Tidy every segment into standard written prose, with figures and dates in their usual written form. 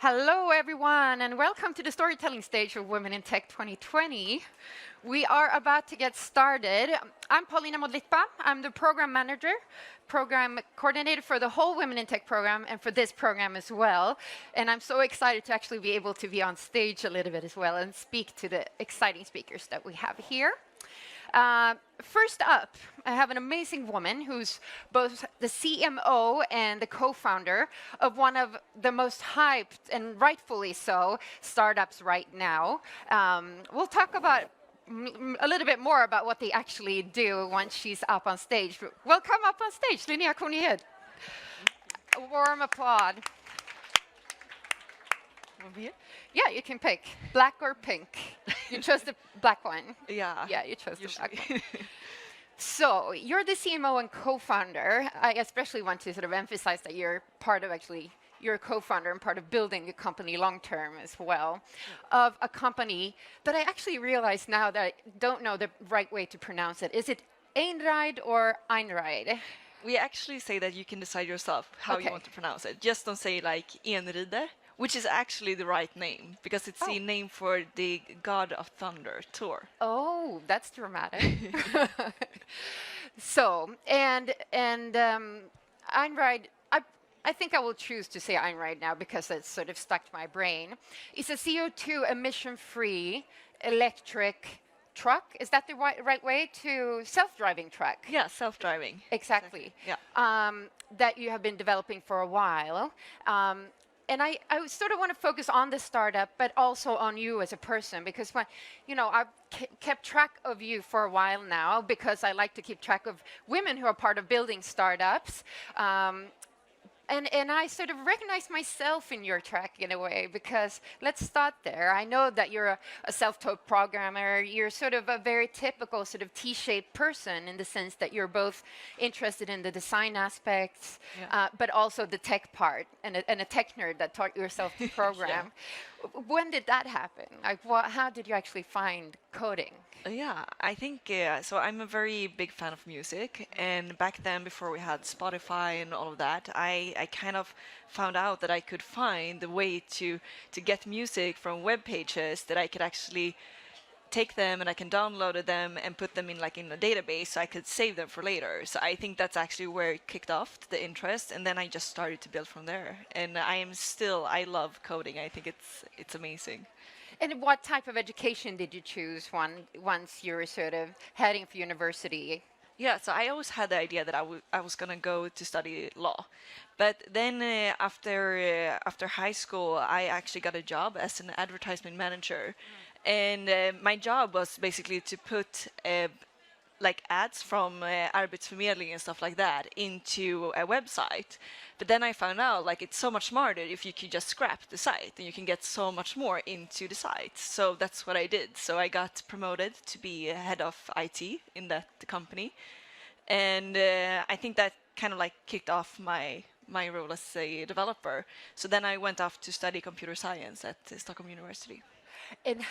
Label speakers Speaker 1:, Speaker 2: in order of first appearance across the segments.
Speaker 1: Hello, everyone, and welcome to the storytelling stage of Women in Tech 2020. We are about to get started. I'm Paulina Modlitba. I'm the program manager, program coordinator for the whole Women in Tech program and for this program as well. And I'm so excited to actually be able to be on stage a little bit as well and speak to the exciting speakers that we have here. First up, I have an amazing woman who's both the CMO and the co-founder of one of the most hyped, and rightfully so, startups right now. We'll talk about a little bit more about what they actually do once she's up on stage. Welcome up on stage, Linnéa Kornehed. A warm applause. Yeah, you can pick black or pink. You chose the black one.
Speaker 2: Yeah.
Speaker 1: Yeah, you chose the black one. So you're the CMO and co-founder. I especially want to sort of emphasize that you're part of you're a co-founder and part of building a company long-term as well, of a company that I actually realize now that I don't know the right way to pronounce it. Is it Einride or Einride?
Speaker 2: We actually say that you can decide yourself how you want to pronounce it. Just don't say like Einride, which is actually the right name because it's the name for the god of thunder, Thor.
Speaker 1: Oh, that's dramatic. So, and Einride, I think I will choose to say Einride now because it's sort of stuck to my brain. It's a CO2 emission-free electric truck. Is that the right way to self-driving truck?
Speaker 2: Yeah, self-driving.
Speaker 1: Exactly.
Speaker 2: Yeah.
Speaker 1: That you have been developing for a while. And I sort of want to focus on the startup, but also on you as a person, because I've kept track of you for a while now, because I like to keep track of women who are part of building startups. And I sort of recognize myself in your track in a way, because let's start there. I know that you're a self-taught programmer. You're sort of a very typical sort of T-shaped person in the sense that you're both interested in the design aspects, but also the tech part, and a tech nerd that taught yourself to program. When did that happen? Like, how did you actually find coding?
Speaker 2: Yeah, I think so. I'm a very big fan of music, and back then, before we had Spotify and all of that, I kind of found out that I could find a way to get music from web pages that I could actually take them and I can download them and put them in a database so I could save them for later. So I think that's actually where it kicked off the interest, and then I just started to build from there. And I love coding. I think it's amazing.
Speaker 1: And what type of education did you choose once you were sort of heading for university?
Speaker 2: Yeah, so I always had the idea that I was gonna go to study law, but then after high school, I actually got a job as an advertisement manager, and my job was basically to put ads from Arbetsförmedlingen and stuff like that into a website. But then I found out it's so much smarter if you could just scrap the site and you can get so much more into the site. So that's what I did. So I got promoted to be head of IT in that company. And I think that kind of kicked off my role as a developer. So then I went off to study computer science at Stockholm University.
Speaker 1: And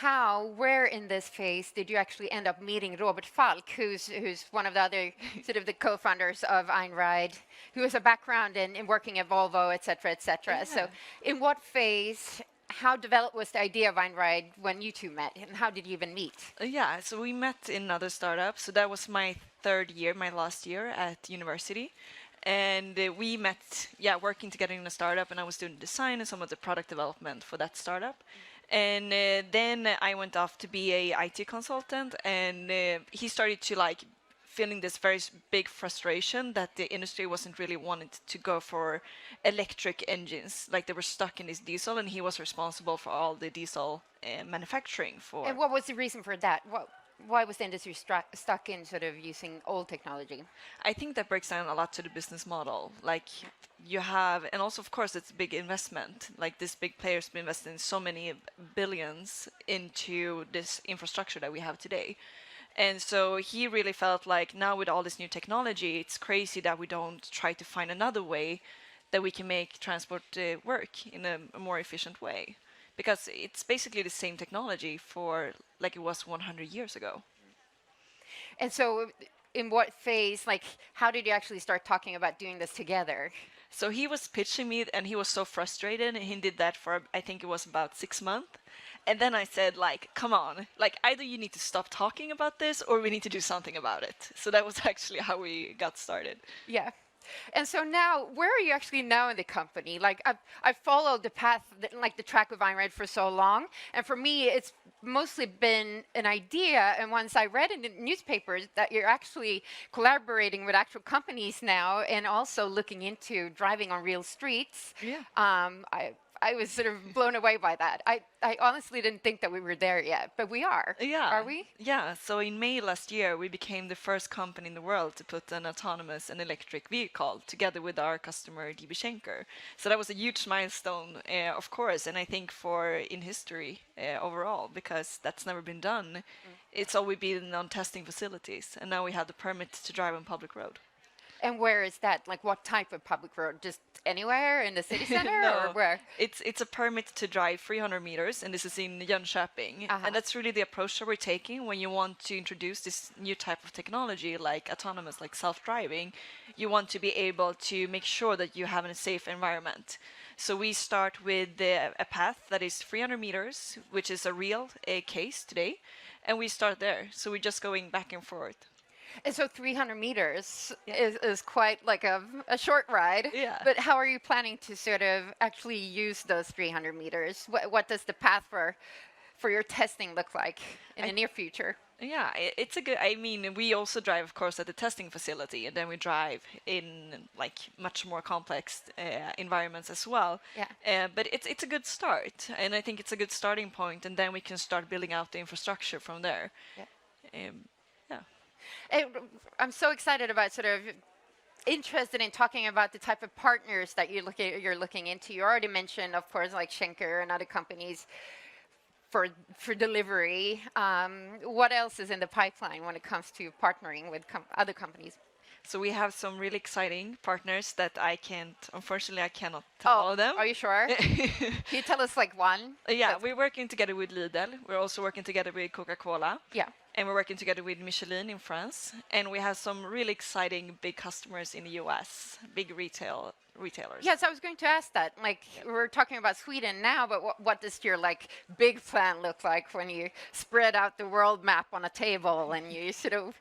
Speaker 1: where in this phase did you actually end up meeting Robert Falk, who's one of the other sort of the co-founders of Einride, who has a background in working at Volvo, et cetera, et cetera.
Speaker 2: Yeah.
Speaker 1: So in what phase, how developed was the idea of Einride when you two met, and how did you even meet?
Speaker 2: Yeah, so we met in another startup. So that was my third year, my last year at university. And we met, working together in a startup, and I was doing design and some of the product development for that startup. And then I went off to be a IT consultant, and he started to feeling this very big frustration that the industry wasn't really wanting to go for electric engines, like they were stuck in this diesel, and he was responsible for all the diesel manufacturing for.
Speaker 1: And what was the reason for that? Why was the industry stuck in sort of using old technology?
Speaker 2: I think that breaks down a lot to the business model. You have, and also of course it's a big investment. This big players been investing so many billions into this infrastructure that we have today. And so he really felt like now with all this new technology, it's crazy that we don't try to find another way that we can make transport work in a more efficient way. Because it's basically the same technology for like it was 100 years ago.
Speaker 1: And so in what phase, like, how did you actually start talking about doing this together?
Speaker 2: So he was pitching me and he was so frustrated and he did that for I think it was about 6 months. And then I said like, come on, like either you need to stop talking about this or we need to do something about it. So that was actually how we got started.
Speaker 1: Yeah. And so now, where are you actually now in the company? Like, I've followed the path, like the track of Einride for so long, and for me, it's mostly been an idea. And once I read in the newspapers that you're actually collaborating with actual companies now, and also looking into driving on real streets,
Speaker 2: Yeah.
Speaker 1: I was sort of blown away by that. I honestly didn't think that we were there yet, but we are.
Speaker 2: Yeah.
Speaker 1: Are we?
Speaker 2: Yeah. So in May last year, we became the first company in the world to put an autonomous and electric vehicle together with our customer DB Schenker. So that was a huge milestone, of course, and I think for in history overall, because that's never been done. It's always been on testing facilities, and now we have the permit to drive on public road.
Speaker 1: And where is that? Like, what type of public road? Just anywhere in the city center, or
Speaker 2: No,
Speaker 1: where?
Speaker 2: it's a permit to drive 300 meters, and this is in Jönköping. And that's really the approach that we're taking when you want to introduce this new type of technology, like autonomous, like self-driving. You want to be able to make sure that you have a safe environment. So we start with a path that is 300 meters, which is a real case today, and we start there. So we're just going back and forth.
Speaker 1: And so 300 meters is quite like a short ride.
Speaker 2: Yeah.
Speaker 1: But how are you planning to sort of actually use those 300 meters? What does the path for your testing look like in the near future?
Speaker 2: Yeah, it's a good. I mean, we also drive, of course, at the testing facility, and then we drive in like much more complex environments as well.
Speaker 1: Yeah.
Speaker 2: But it's a good start, and I think it's a good starting point, and then we can start building out the infrastructure from there.
Speaker 1: Yeah.
Speaker 2: Yeah.
Speaker 1: I'm so excited about sort of interested in talking about the type of partners that you're looking into. You already mentioned, of course, like Schenker and other companies for delivery. What else is in the pipeline when it comes to partnering with other companies?
Speaker 2: So we have some really exciting partners that unfortunately, I cannot tell all of them.
Speaker 1: Are you sure? Can you tell us like one?
Speaker 2: Yeah, we're working together with Lidl. We're also working together with Coca-Cola.
Speaker 1: Yeah.
Speaker 2: And we're working together with Michelin in France. And we have some really exciting big customers in the US, big retailers.
Speaker 1: Yes, I was going to ask that. Like, we're talking about Sweden now, but what does your like big plan look like when you spread out the world map on a table and you sort of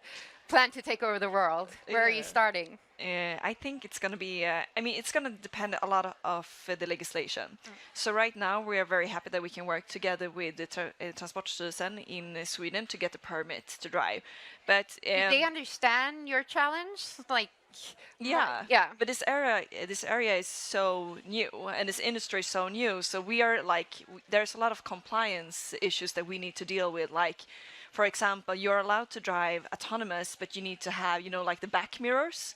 Speaker 1: plan to take over the world? Where are you starting?
Speaker 2: I think it's going to be, it's going to depend a lot of the legislation. So right now we are very happy that we can work together with the Transportstyrelsen in Sweden to get the permit to drive. But
Speaker 1: Do they understand your challenge? Like,
Speaker 2: yeah,
Speaker 1: yeah.
Speaker 2: But this area is so new, and this industry is so new. So we are like, there's a lot of compliance issues that we need to deal with. Like, for example, you're allowed to drive autonomous, but you need to have, like the back mirrors.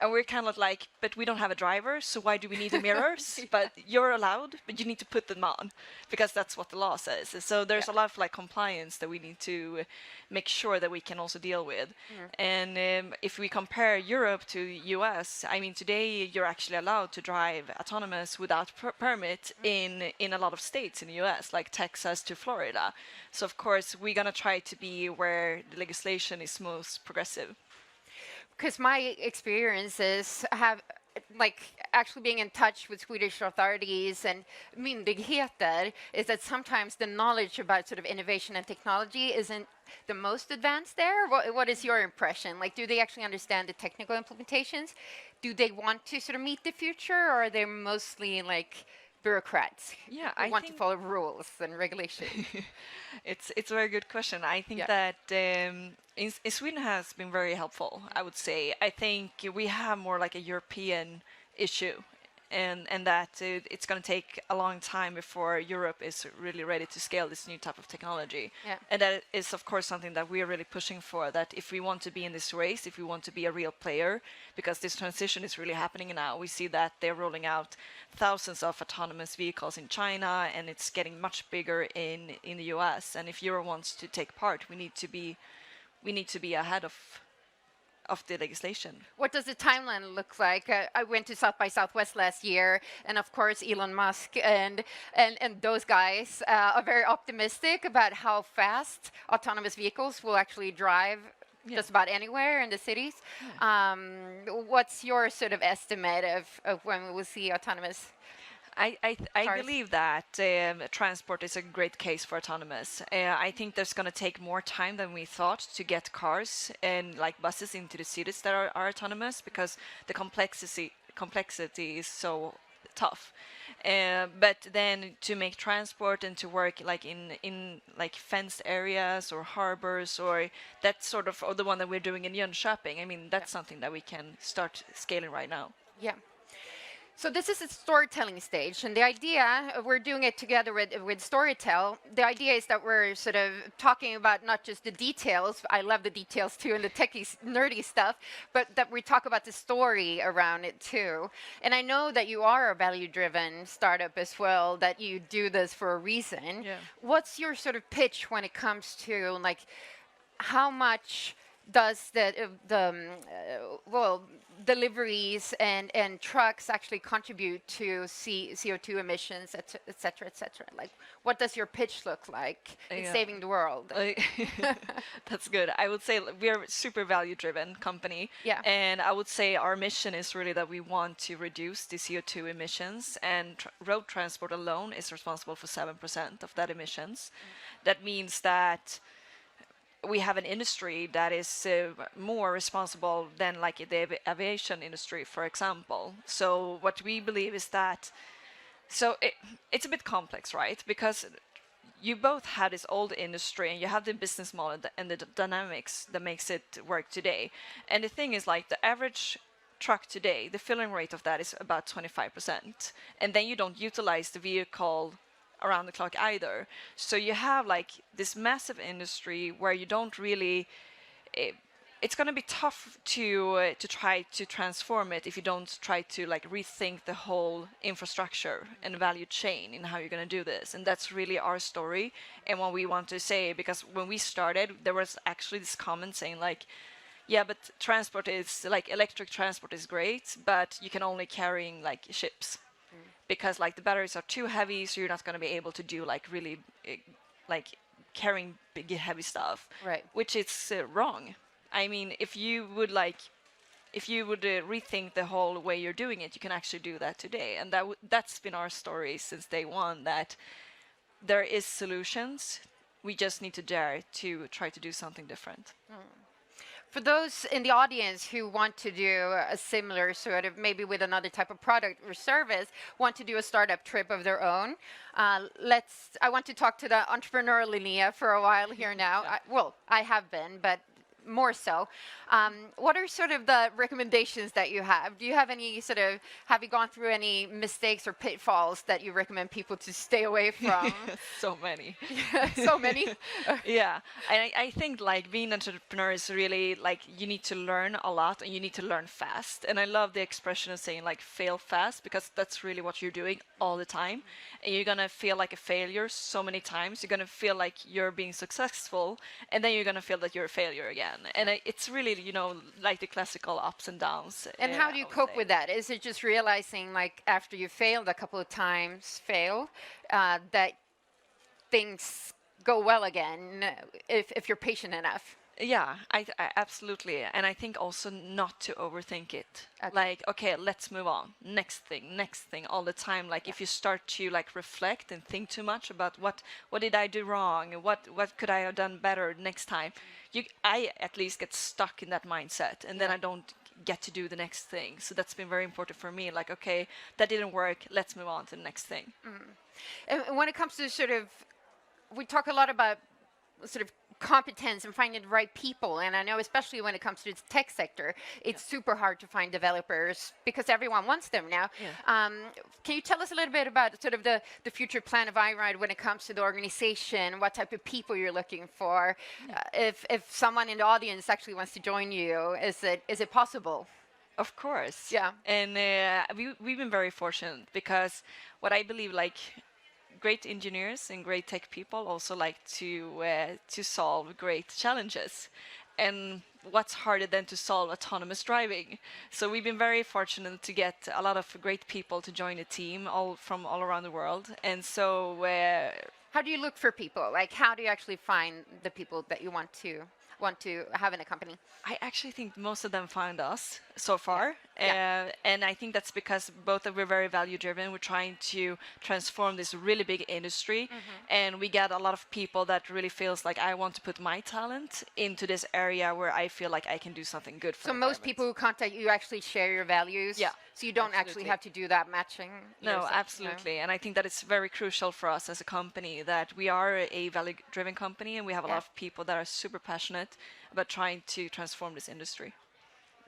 Speaker 2: And we're kind of like, but we don't have a driver, so why do we need the mirrors?
Speaker 1: Yeah.
Speaker 2: But you're allowed, but you need to put them on because that's what the law says. So there's a lot of like compliance that we need to make sure that we can also deal with. And if we compare Europe to US, I mean, today you're actually allowed to drive autonomous without permit in a lot of states in the US, like Texas to Florida. So of course, we're gonna try to be where the legislation is most progressive.
Speaker 1: Because my experiences have, like, actually being in touch with Swedish authorities and myndigheter, is that sometimes the knowledge about sort of innovation and technology isn't the most advanced there. What is your impression? Like, do they actually understand the technical implementations? Do they want to sort of meet the future, or are they mostly like bureaucrats who want to follow rules and regulations?
Speaker 2: It's a very good question. I think that in Sweden has been very helpful, I would say. I think we have more like a European issue, and that it's going to take a long time before Europe is really ready to scale this new type of technology.
Speaker 1: Yeah.
Speaker 2: And that is, of course, something that we are really pushing for, that if we want to be in this race, if we want to be a real player, because this transition is really happening now. We see that they're rolling out thousands of autonomous vehicles in China, and it's getting much bigger in the US. And if Europe wants to take part, we need to be ahead of the legislation.
Speaker 1: What does the timeline look like? I went to South by Southwest last year, and of course Elon Musk and those guys are very optimistic about how fast autonomous vehicles will actually drive
Speaker 2: Yeah.
Speaker 1: just about anywhere in the cities. What's your sort of estimate of when we will see autonomous
Speaker 2: I
Speaker 1: cars?
Speaker 2: believe that transport is a great case for autonomous. I think there's going to take more time than we thought to get cars and like buses into the cities that are autonomous because the complexity is so tough. But then to make transport and to work like in like fenced areas or harbors or that sort of or the one that we're doing in Jönköping. I mean that's something that we can start scaling right now.
Speaker 1: Yeah. So this is a storytelling stage, and the idea, we're doing it together with Storytel. The idea is that we're sort of talking about not just the details, I love the details too, and the techie, nerdy stuff, but that we talk about the story around it too. And I know that you are a value-driven startup as well, that you do this for a reason.
Speaker 2: Yeah.
Speaker 1: What's your sort of pitch when it comes to like how much does well, deliveries and trucks actually contribute to CO2 emissions, et cetera, et cetera? Like, what does your pitch look like in
Speaker 2: Yeah.
Speaker 1: saving the world?
Speaker 2: That's good. I would say we're a super value-driven company,
Speaker 1: Yeah.
Speaker 2: and I would say our mission is really that we want to reduce the CO2 emissions, and road transport alone is responsible for 7% of that emissions. That means that we have an industry that is more responsible than like the aviation industry, for example. So what we believe is that it's a bit complex, right? Because you both had this old industry and you have the business model and the dynamics that makes it work today. And the thing is like the average truck today, the filling rate of that is about 25%. And then you don't utilize the vehicle around the clock either. So you have like this massive industry where you don't really it's going to be tough to try to transform it if you don't try to like rethink the whole infrastructure and value chain in how you're going to do this. And that's really our story and what we want to say, because when we started there was actually this comment saying like, yeah, but transport is like electric transport is great, but you can only carrying like ships because like the batteries are too heavy, so you're not going to be able to do like really like carrying big heavy stuff,
Speaker 1: Right.
Speaker 2: which is wrong. I mean, if you would rethink the whole way you're doing it, you can actually do that today. And that's been our story since day one, that there is solutions. We just need to dare to try to do something different.
Speaker 1: For those in the audience who want to do a similar sort of, maybe with another type of product or service, want to do a startup trip of their own, I want to talk to the entrepreneur Linnéa for a while here now. I have been, but more so. What are sort of the recommendations that you have? Do you have any sort of, have you gone through any mistakes or pitfalls that you recommend people to stay away from?
Speaker 2: So many.
Speaker 1: So many?
Speaker 2: Yeah, and I think like being an entrepreneur is really like you need to learn a lot and you need to learn fast. And I love the expression of saying like fail fast, because that's really what you're doing all the time. And you're gonna feel like a failure so many times. You're gonna feel like you're being successful, and then you're gonna feel that you're a failure again. And it's really, you know, like the classical ups and downs.
Speaker 1: And how do you cope with that? Is it just realizing, like, after you failed a couple of times, that things go well again if you're patient enough?
Speaker 2: Yeah, I absolutely, and I think also not to overthink it.
Speaker 1: Okay.
Speaker 2: Like, okay, let's move on. Next thing, all the time. Like, if you start to like reflect and think too much about what did I do wrong, what could I have done better next time, I at least get stuck in that mindset, and then I don't get to do the next thing. So that's been very important for me. Like, okay, that didn't work. Let's move on to the next thing.
Speaker 1: And when it comes to sort of, we talk a lot about sort of competence and finding the right people, and I know especially when it comes to the tech sector, it's super hard to find developers because everyone wants them now. Can you tell us a little bit about sort of the future plan of Einride when it comes to the organization, what type of people you're looking for? If someone in the audience actually wants to join you, is it possible?
Speaker 2: Of course.
Speaker 1: Yeah.
Speaker 2: And we've been very fortunate, because what I believe, like, great engineers and great tech people also like to solve great challenges. And what's harder than to solve autonomous driving? So we've been very fortunate to get a lot of great people to join the team, all from all around the world. And so
Speaker 1: how do you look for people? Like, how do you actually find the people that you want to want to have in a company?
Speaker 2: I actually think most of them found us so far.
Speaker 1: Yeah.
Speaker 2: And I think that's because both of we're very value driven. We're trying to transform this really big industry. And we get a lot of people that really feels like I want to put my talent into this area where I feel like I can do something good for
Speaker 1: So
Speaker 2: the
Speaker 1: most
Speaker 2: environment.
Speaker 1: people who contact you actually share your values.
Speaker 2: Yeah,
Speaker 1: So you don't actually
Speaker 2: absolutely.
Speaker 1: have to do that matching.
Speaker 2: No,
Speaker 1: yourself,
Speaker 2: absolutely. And I think that it's very crucial for us as a company that we are a value driven company and we have a lot of people that are super passionate about trying to transform this industry.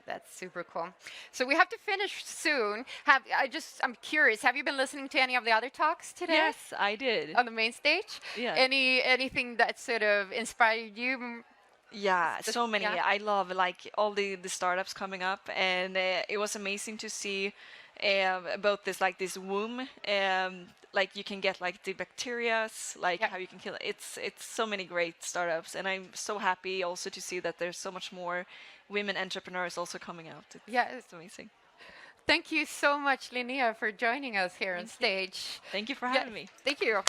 Speaker 1: That's super cool. So we have to finish soon. I'm curious. Have you been listening to any of the other talks today
Speaker 2: Yes, I did.
Speaker 1: on the main stage?
Speaker 2: Yeah.
Speaker 1: Anything that sort of inspired you?
Speaker 2: Yeah, so many.
Speaker 1: Yeah.
Speaker 2: I love like all the startups coming up, and it was amazing to see about this like this womb. Like you can get like the bacterias, like
Speaker 1: Yeah.
Speaker 2: how you can kill it. It's so many great startups, and I'm so happy also to see that there's so much more women entrepreneurs also coming out.
Speaker 1: Yeah.
Speaker 2: It's amazing.
Speaker 1: Thank you so much, Linnéa, for joining us here on
Speaker 2: Thank you.
Speaker 1: stage.
Speaker 2: Thank you for
Speaker 1: Yeah,
Speaker 2: having me.
Speaker 1: thank you.